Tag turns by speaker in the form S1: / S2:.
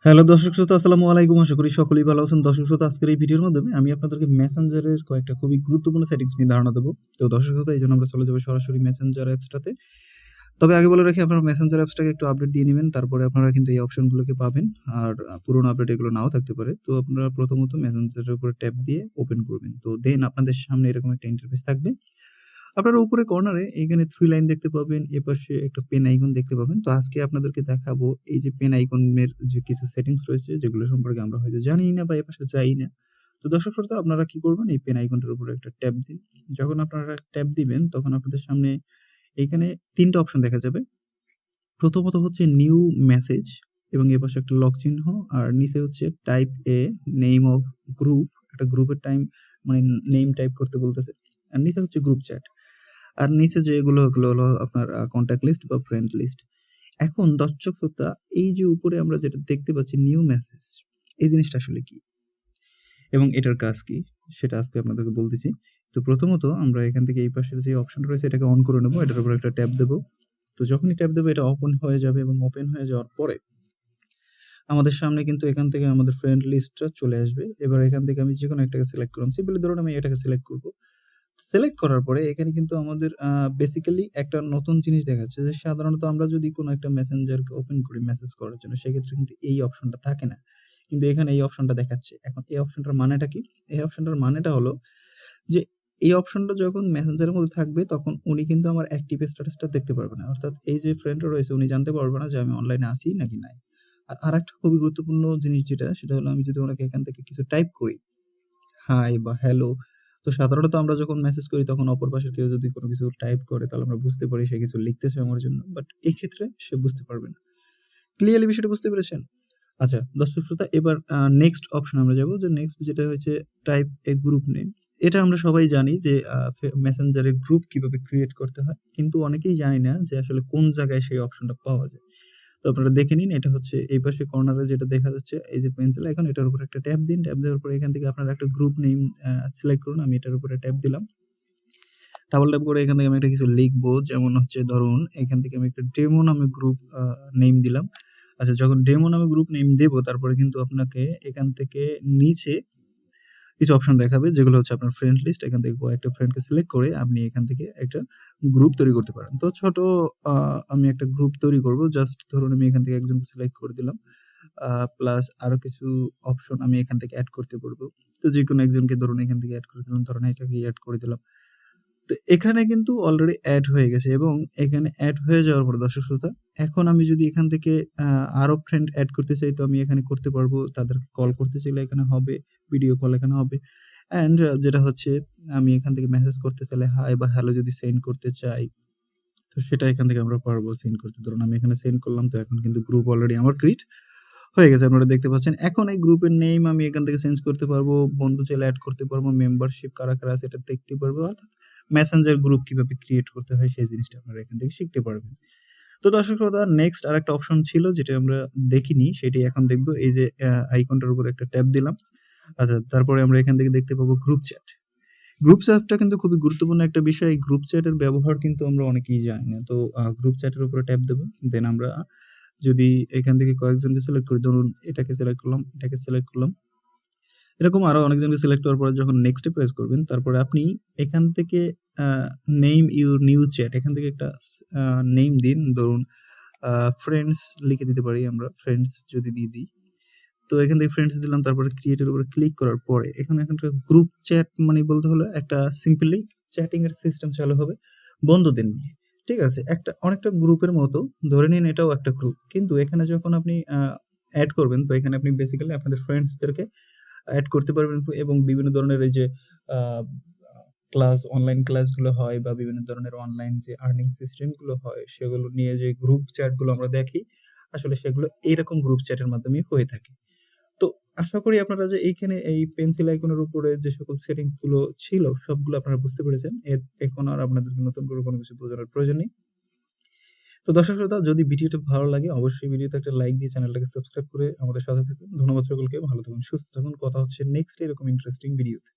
S1: Hello দর্শক শ্রোতা, আসসালামু আলাইকুম। আশা করি সকলেই ভালো আছেন। দর্শক শ্রোতা, আজকের এই ভিডিওর মাধ্যমে আমি আপনাদেরকে মেসেঞ্জারের কয়েকটা খুবই গুরুত্বপূর্ণ সেটিংস নিয়ে ধারণা দেবো। তো দর্শক শ্রোতা, এই জন্য আমরা চলে যাবো সরাসরি মেসেঞ্জার অ্যাপসটাতে। তবে আগে বলে রাখি, আপনারা মেসেঞ্জার অ্যাপসটাকে একটু আপডেট দিয়ে নেবেন, তারপরে আপনারা কিন্তু এই অপশনগুলোকে পাবেন। আর পুরোনো আপডেট এগুলো নাও থাকতে পারে। তো আপনারা প্রথমত মেসেঞ্জারের উপরে ট্যাপ দিয়ে ওপেন করবেন। তো দেন আপনাদের সামনে এরকম একটা ইন্টারফেস থাকবে। আপনারা উপরে কর্নারে এখানে 3 লাইন দেখতে পাবেন, এপাশে একটা পেন আইকন দেখতে পাবেন। তো আজকে আপনাদেরকে দেখাবো এই যে পেন আইকনের যে কিছু সেটিংস রয়েছে, যেগুলো সম্পর্কে আমরা হয়তো জানিই না বা এপাশে যাই না। তো দর্শক শ্রোতা, আপনারা কি করবেন, এই পেন আইকনটার উপরে একটা ট্যাপ দিন। যখন আপনারা ট্যাপ দিবেন তখন আপনাদের সামনে এইখানে ৩ টা অপশন দেখা যাবে। প্রথমত হচ্ছে নিউ মেসেজ এবং এপাশে একটা লক চিহ্ন, আর নিচে হচ্ছে type a name of group, একটা গ্রুপের মানে নেম টাইপ করতে বলতেছে। আর নিচে হচ্ছে গ্রুপ চ্যাট। আর নিচে যেগুলো ওগুলো হলো আপনার কন্টাক্ট লিস্ট বা ফ্রেন্ড লিস্ট। এখন দর্শক শ্রোতা, এই যে উপরে আমরা যেটা দেখতে পাচ্ছি নিউ মেসেজ, এই জিনিসটা আসলে কি এবং এটার কাজ কি সেটা আজকে আপনাদেরকে বলতেছি। তো প্রথমত আমরা এখান থেকে এই পাশের যে অপশনটা রয়েছে এটাকে অন করে নেবো, এটার উপর একটা ট্যাপ দেবো। তো যখনই ট্যাপ দেবো এটা ওপেন হয়ে যাবে এবং ওপেন হয়ে যাওয়ার পরে আমাদের সামনে কিন্তু এখান থেকে আমাদের ফ্রেন্ড লিস্টটা চলে আসবে। এবার এখান থেকে আমি যেকোনো একটাকে সিলেক্ট করলাম, সিম্পলি ধরুন আমি এটাকে সিলেক্ট করবো। সিলেক্ট করার পরে এখানে কিন্তু আমাদের বেসিক্যালি একটা নতুন জিনিস দেখাচ্ছে যে সাধারণত আমরা যদি কোনো একটা মেসেঞ্জারকে ওপেন করি মেসেজ করার জন্য, সেক্ষেত্রে কিন্তু এই অপশনটা থাকে না। কিন্তু এখানে এই অপশনটা দেখাচ্ছে। এখন এই অপশনটার মানেটা কি? এই অপশনটার মানেটা হলো যে এই অপশনটা যখন মেসেঞ্জারের মধ্যে থাকবে তখন উনি কিন্তু আমার অ্যাক্টিভ স্ট্যাটাসটা দেখতে পারবে না। অর্থাৎ এই যে ফ্রেন্ডটা রয়েছে উনি জানতে পারবে না যে আমি অনলাইনে আছি নাকি নাই। আর আরেকটা খুবই গুরুত্বপূর্ণ জিনিস সেটা হলো আমি যদি ওনাকে এখান থেকে কিছু টাইপ করি, হাই বা হ্যালো, তো সাধারণত আমরা যখন মেসেজ করি তখন অপর পাশের কেউ যদি কোনো কিছু টাইপ করে তাহলে আমরা বুঝতে পারি সে কিছু লিখতেছে আমার জন্য। বাট এই ক্ষেত্রে সে বুঝতে পারবে না। ক্লিয়ারলি বিষয়টা বুঝতে পেরেছেন? আচ্ছা দর্শক শ্রোতা, এবার নেক্সট অপশন আমরা যাব, যে নেক্সট যেটা হচ্ছে টাইপ এ গ্রুপ নেম। এটা আমরা সবাই জানি যে মেসেঞ্জারে গ্রুপ কিভাবে ক্রিয়েট করতে হয়, কিন্তু অনেকেই জানি না যে আসলে কোন জায়গায় সেই অপশনটা পাওয়া যায়। তো আপনারা দেখে নিন, এটা হচ্ছে এই পাশে কর্নারে যেটা দেখা যাচ্ছে এই যে পেন্সিল আইকন, এটার উপর একটা ট্যাপ দিন। ট্যাপ দেওয়ার পরে এখান থেকে আপনারা একটা গ্রুপ নেম সিলেক্ট করুন। আমি এটার উপরে ট্যাপ দিলাম। ডাবল ট্যাপ করে এখান থেকে আমি একটা কিছু লিখবো, যেমন হচ্ছে ধরুন এখান থেকে আমি একটা ডেমো নামে গ্রুপ নেম দিলাম। আচ্ছা, যখন ডেমো নামে গ্রুপ নেম দেবো তারপরে কিন্তু আপনাকে এখান থেকে নিচে কিছু অপশন দেখাবে, যেগুলো হচ্ছে আপনার ফ্রেন্ড লিস্ট। এখান থেকে কয়েকটা ফ্রেন্ডকে সিলেক্ট করে আপনি এখান থেকে একটা গ্রুপ তৈরি করতে পারেন। তো ছোট আমি একটা গ্রুপ তৈরি করব। জাস্ট ধরুন আমি এখান থেকে একজনকে সিলেক্ট করে দিলাম। প্লাস আরো কিছু অপশন আমি এখান থেকে এড করতে পারবো। তো যেকোনো একজনকে ধরুন এখান থেকে এড করে দিলাম, ধরুন এটাকে এড করে দিলাম। তো এখানে কিন্তু অলরেডি এড হয়ে গেছে এবং এখানে এড হয়ে যাওয়ার পরে দর্শক শ্রোতা, এখন আমি যদি এখান থেকে আরো ফ্রেন্ড এড করতে চাই তো আমি এখানে করতে পারবো। তাদেরকে কল করতে চাইলে এখানে হবে, ভিডিও কল এখানে হবে। অ্যান্ড যেটা হচ্ছে আমি এখান থেকে মেসেজ করতে চাইলে হাই বা হ্যালো যদি সেন্ড করতে চাই, তো সেটা এখান থেকে আমরা পারবো সেন্ড করতে। ধরুন আমি এখানে সেন্ড করলাম, তো এখন কিন্তু গ্রুপ অলরেডি আমার ক্রিয়েট হয়ে গেছে, আপনারা দেখতে পাচ্ছেন। এখন এই গ্রুপের নেম আমি এখান থেকে চেঞ্জ করতে পারবো, বন্ধু চাইলে এড করতে পারবো, মেম্বারশিপ কারা কারা আছে এটা দেখতে পারবো। অর্থাৎ মেসেঞ্জার গ্রুপ কিভাবে ক্রিয়েট করতে হয় সেই জিনিসটা আপনারা এখান থেকে শিখতে পারবেন। তো দর্শক শ্রোতা, নেক্সট আরেকটা অপশন ছিল যেটা আমরা দেখিনি, সেটাই এখন দেখবো। এই যে আইকনটার উপর একটা ট্যাপ দিলাম। আচ্ছা, তারপরে আমরা এখান থেকে দেখতে পাবো গ্রুপ চ্যাট। গ্রুপ চ্যাটটা কিন্তু খুবই গুরুত্বপূর্ণ একটা বিষয়। এই গ্রুপ চ্যাটের ব্যবহার কিন্তু আমরা অনেকেই জানি না। তো গ্রুপ চ্যাটের উপরে ট্যাপ দেবো। দেন আমরা যদি এখান থেকে কয়েকজনকে সিলেক্ট করি, ধরুন এটাকে সিলেক্ট করলাম, এটাকে সিলেক্ট করলাম, এরকম আরো অনেকজনকে সিলেক্ট করার পরে যখন নেক্সট এ প্রেস করবেন, তারপরে আপনি এখান থেকে নেম ইউর নিউ চ্যাট, এখান থেকে একটা নেম দিন। ধরুন ফ্রেন্ডস লিখে দিতে পারি আমরা, ফ্রেন্ডস যদি দিয়ে দিই। তো এখান থেকে ফ্রেন্ডস দিলাম, তারপরে ক্রিয়েটের উপরে ক্লিক করার পরে এখানে একটা গ্রুপ চ্যাট মানে বলতে হলো একটা সিম্পলি চ্যাটিং এর সিস্টেম চালু হবে বন্ধুদের নিয়ে। ঠিক আছে? একটা অনেকটা গ্রুপের মতো ধরে নিন, এটাও একটা গ্রুপ। কিন্তু এখানে যখন আপনি এড করবেন তো এখানে আপনি বেসিক্যালি আপনাদের ফ্রেন্ডসদেরকে এড করতে পারবেন এবং বিভিন্ন ধরনের এই যে আ অনলাইন ক্লাসগুলো হয় বা বিভিন্ন ধরনের অনলাইন যে আর্নিং সিস্টেম গুলো হয় সেগুলো নিয়ে যে গ্রুপ চ্যাট গুলো আমরা দেখি, আসলে সেগুলো এইরকম গ্রুপ চ্যাটের মাধ্যমেই হয়ে থাকে। তো আশা করি আপনারা যে এইখানে এই পেন্সিল আইকনের উপরে যে সকল সেটিংস গুলো ছিল সবগুলো আপনারা বুঝতে পেরেছেন। এখন আর আপনাদেরকে নতুন করে কোনো কিছু বোঝানোর প্রয়োজন নেই। তো দর্শক শ্রোতা, যদি ভিডিওটা ভালো লাগে অবশ্যই ভিডিওতে একটা লাইক দিয়ে চ্যানেলটাকে সাবস্ক্রাইব করে আমাদের সাথে থাকুন। ধন্যবাদ সকলকে। ভালো থাকুন, সুস্থ থাকুন। কথা হচ্ছে নেক্সট এরকম ইন্টারেস্টিং ভিডিওতে।